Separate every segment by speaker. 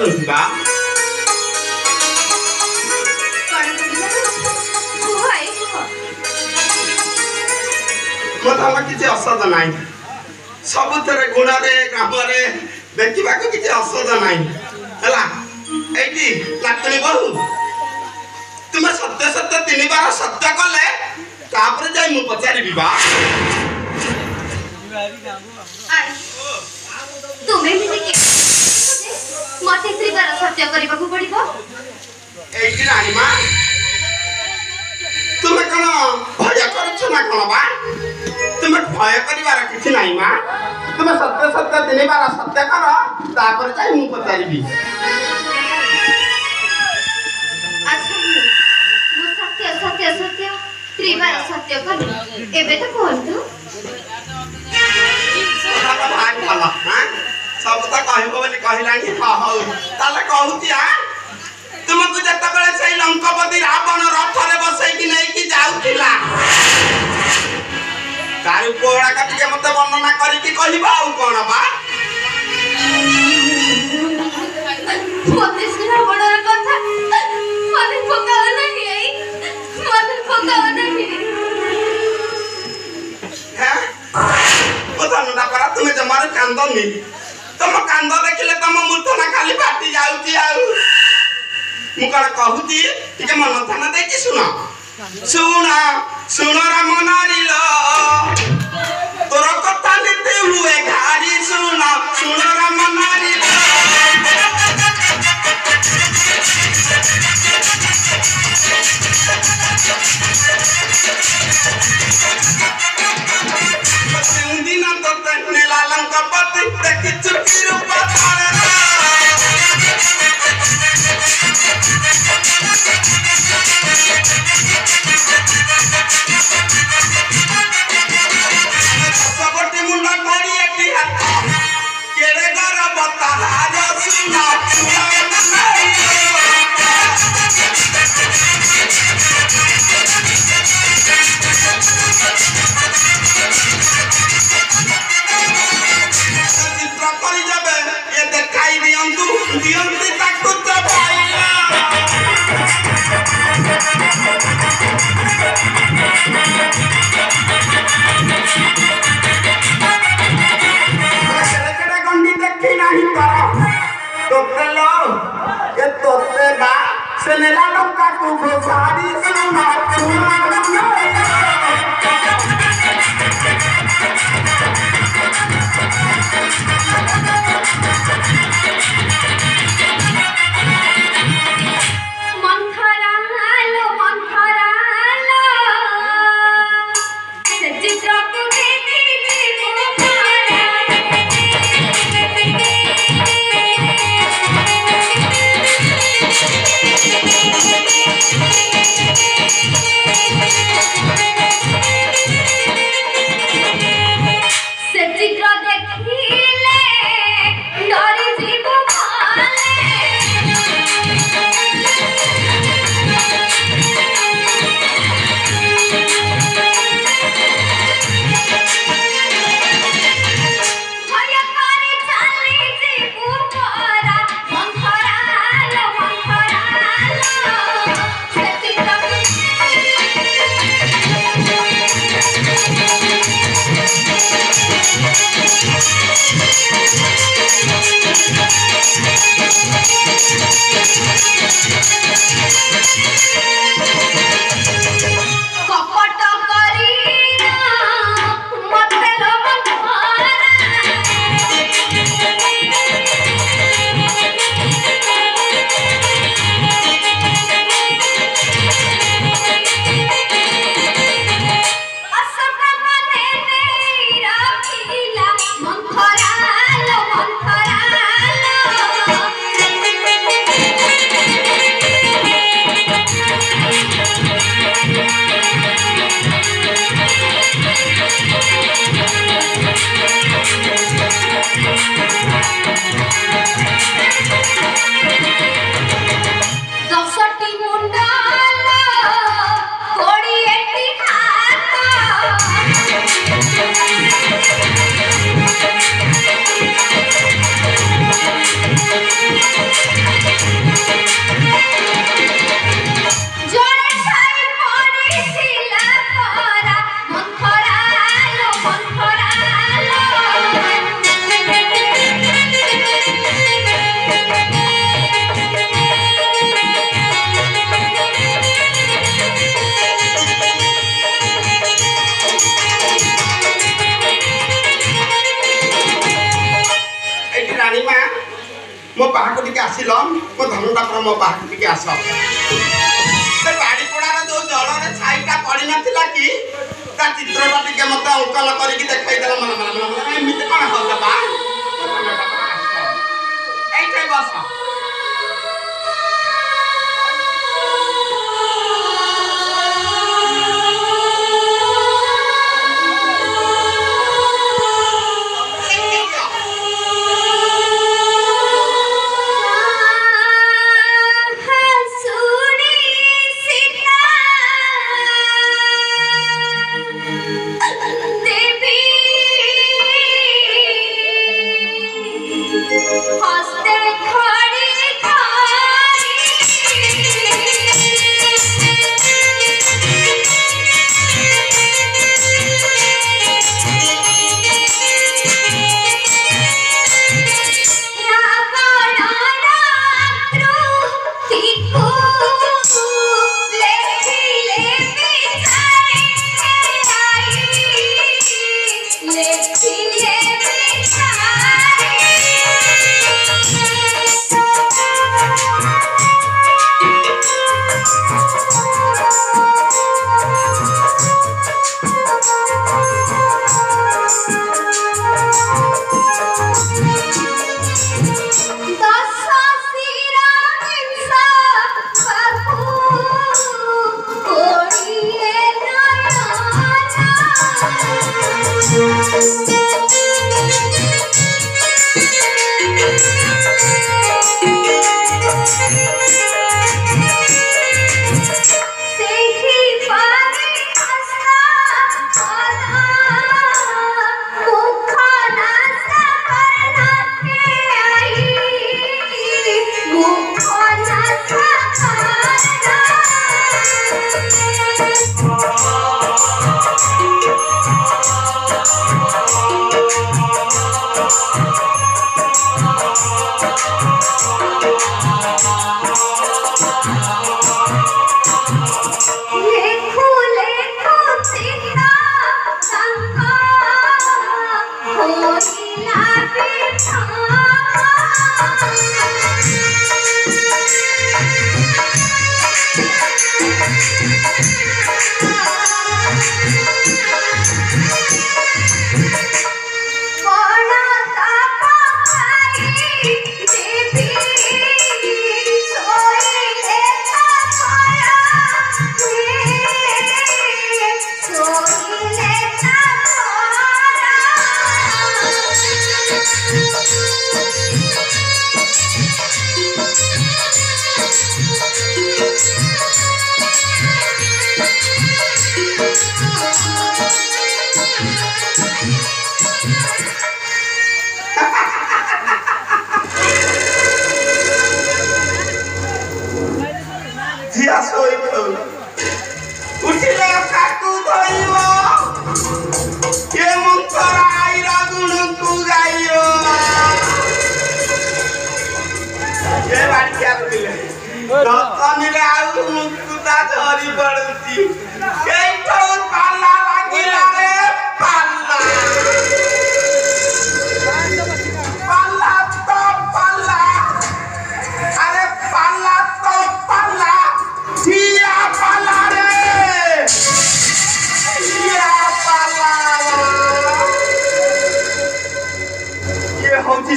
Speaker 1: ଚାଲୁଥିବା मोर किसी औषध ना सबुरे गुण ग्राम देखा किसी औषध ना नातुणी बहु तुम सत्य सत्य 3 बार सत्य कले जा पचारि
Speaker 2: तुम्हें मत 3 बार सत्य करने को पड़ो
Speaker 1: रानीमा तुम्हें कौन भय कर कौन बा तुम्हें भय कर किसी ना माँ तुम्हें सत्य सत्य 3 बार सत्य कर जा पचारि
Speaker 2: सत्य सत्य सत्य 3 बार सत्य कर एबे तो कहतु
Speaker 1: भाई भल हाँ सब तो कहलानी हाँ ताले कहूँ तुमको जिते से लंकापति रावण रथरे बसैकी नहीं जाऊला तार उपड़ा का मत वर्णना करके कह कौन बा
Speaker 2: मते से रावणर कथा मते पकाओ नहीं मते पकाओ नहीं
Speaker 1: हैं पता ना करा तुम्हें जमारे कांदनी तुम कांद देखिले तुम मूर्धना खाली फाटी जाउची आउ मु कण कहूची टिके मन थाना देखि सुनो सुना सुनो राम नारीलो तोर कथा नीति हुए घारी सुनो सुनो राम नारीलो दिन तो नीला लंकापति देखि चुकी रूप धारण सबटी मुंडा धरी एटी हाथ केड़े घर बता राज सुना सुना चित्र करी जाबे ये देखाई दियंतु दियंती ताकु दबाइला से नीला लंका को घोषारी सुना सुना बाहर को आसिल मो धनुटा पर मो बाहर को आस बाड़ी पड़ार जो जल छाईटा पड़ी नाला कि चित्रटा टे मत अंकन करके देखा एमती कौन हवा ये बस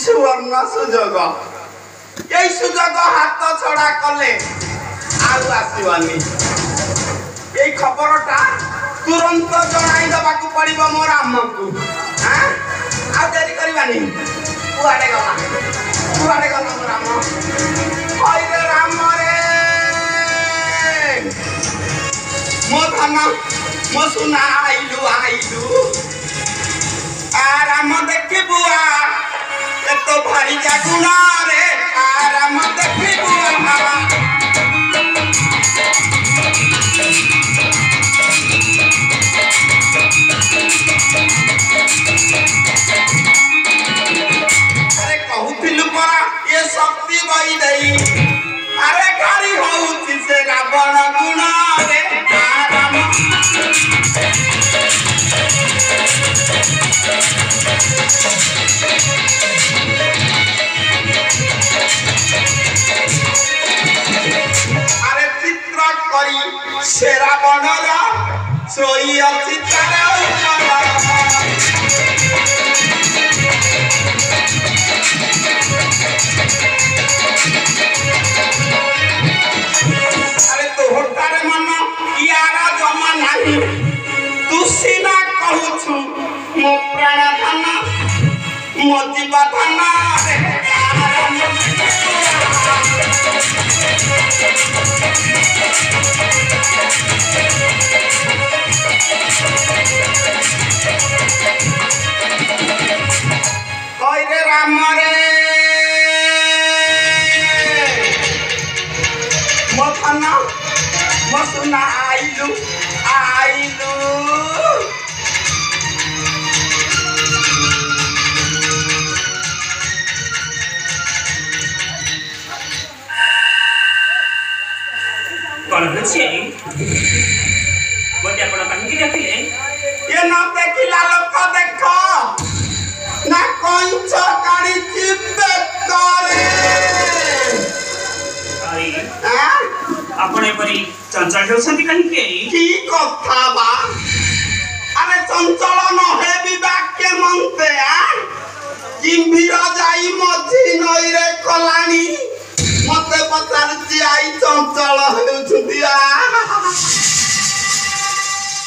Speaker 1: सुवर्ण सुजोग यही सुजोग हाथ छड़ा कले आसवानी यही खबरटा तुरंत जनाई देवाक पड़ो मो राम को हाँ देरी करवानी कुआडे गला मो राम रे राम रे मो धन मो सुना आइलु आइलु आराम देखी बुआ तो भारी जागुना रे आराम देखी बुआ अरे कहूथिलु परा ये शक्ति बई दई अरे गाड़ी होउछि से रावण गुण रे आराम ସେରା ବଣର ଶୋଇ ଅଛି ତାର ଆରେ ତୋହଟାରେ ମନ ଇଆର ଜମା ନାହିଁ ତୁ ସିନା କହୁଛୁ ମୋ ପ୍ରାଣ ଧନ ମୋ ଜୀବ ଧନ ହଇରେ ରାମରେ ମୋ ଧନ ମୋ ସୁନା ଆଇଲୁ ଆଇଲୁ
Speaker 3: कौन बच्चे बोलते आपण काहींकी देखिले
Speaker 1: ये न देखिला लोक देख ना कौंच काढीची बेकारे
Speaker 3: आई
Speaker 1: हां
Speaker 3: आपण परी चंचल हेउसंती काहींकी
Speaker 1: की कथा बा अरे चंचल न हे विवाक्य मनते किंभीर जाई मझी नई रे कलाणी मते पचारुची आई चंचल हेउछुती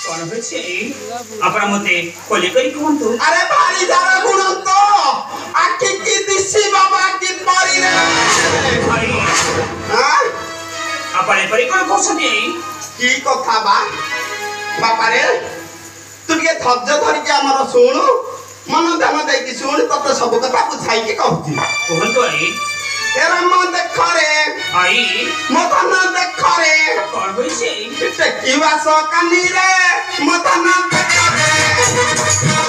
Speaker 3: कौन बच्चे आपण मते कोली करी कोंतु
Speaker 1: अरे भारी जारा गुण तो आखि की दिशी बाबा की परी रे
Speaker 3: आई
Speaker 1: हां
Speaker 3: आपण परी कोन कोसती
Speaker 1: की कथा बा बापा रे तू के धज्ज धरि के हमर सुनु मन ध्यान दे की सुन तते सब कथा बुझाई के कहती
Speaker 3: कोन तो आई
Speaker 1: एरा मन देख रे
Speaker 3: आई
Speaker 1: मदन देख रे
Speaker 3: कौन बच्चे
Speaker 1: इते की वास कानी रे मदन देख रे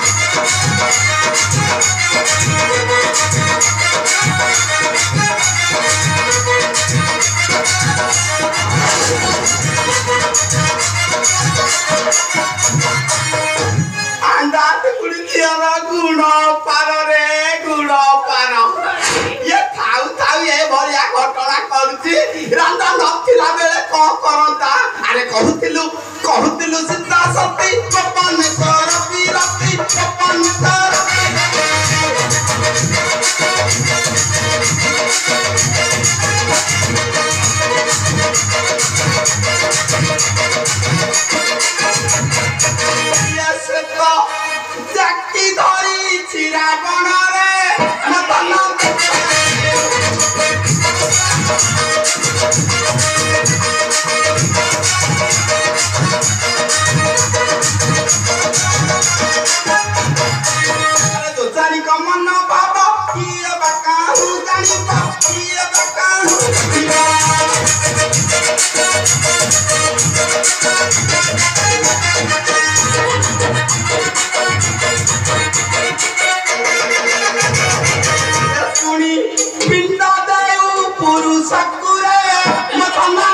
Speaker 1: अंडा गुड़ी दिया गुण पार रे गुण पार ये थाउ थाउ ये भरिया घटना करूची रंदा नथिला बेले को करंता अरे कहूतिलु सीता सती पपन कर पीरती पपन कर ये तो जाकी धरी छिरा बण रे मदन जानी कमन बाबा किए बकाहू जानी किए बकाहू पुणी पिंड देऊ पुरुष कुरे मथना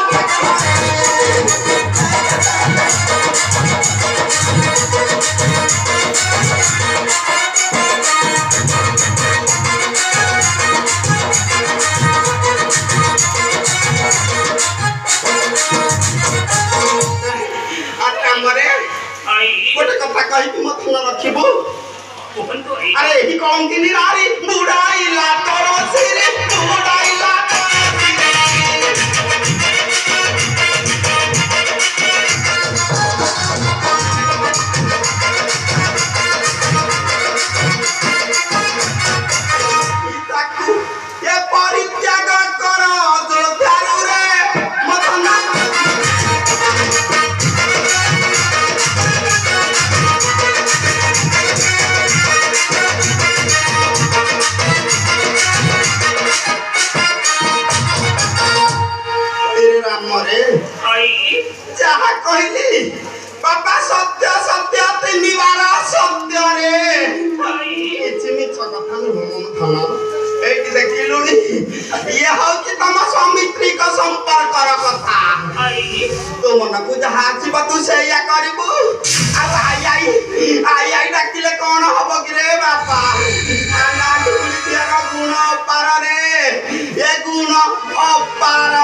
Speaker 3: आई
Speaker 1: गोटे कथा कही मथन रखिबू
Speaker 3: कोन तो आई
Speaker 1: अरे ही कौन की निरारी बुढ़ाईला तोरो सिरे बुढ़ाईला ताकू ये परित्याग करो जो ध्यानु रे मथना मरे
Speaker 3: आई
Speaker 1: जहा कहली बाबा सत्य सत्य तिनिबार सत्य रे
Speaker 3: आई
Speaker 1: किछि मिछ कथा नुह थाना एटी देखिलुनी ये हो कि तम समित्रिक संपर्क कथा
Speaker 3: आई
Speaker 1: तो मन को जहा आछि तू सेया करबू आई डाकिले कौन हबो कि रे बापा आना ढुली दिया गुण अपार रे ये गुण अपार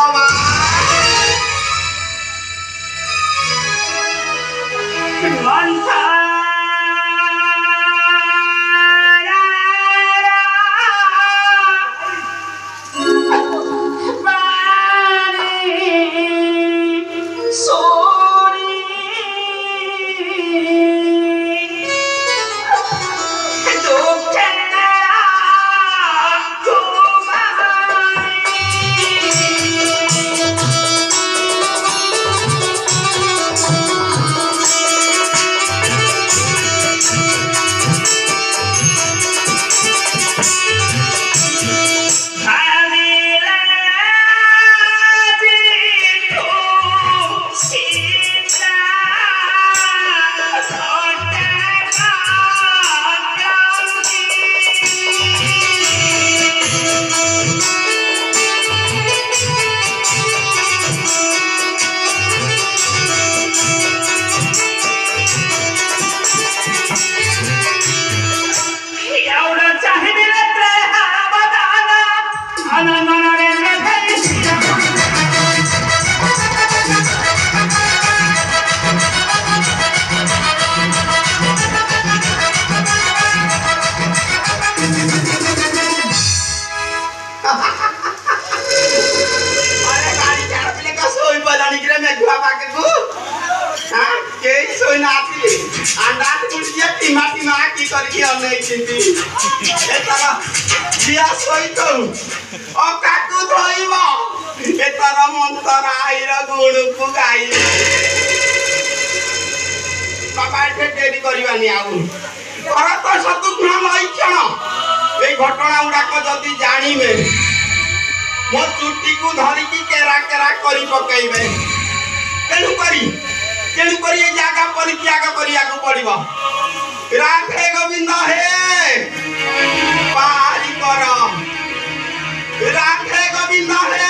Speaker 1: घटना गुड़ाक जदि जानिबे मो चुट्टी को धरिकी केरा केरा करी पकेइबे तेणु करी ये जागा परित्याग करिया को पड़िबो। राधे गोविंद हे पारी कर राधे गोविंद हे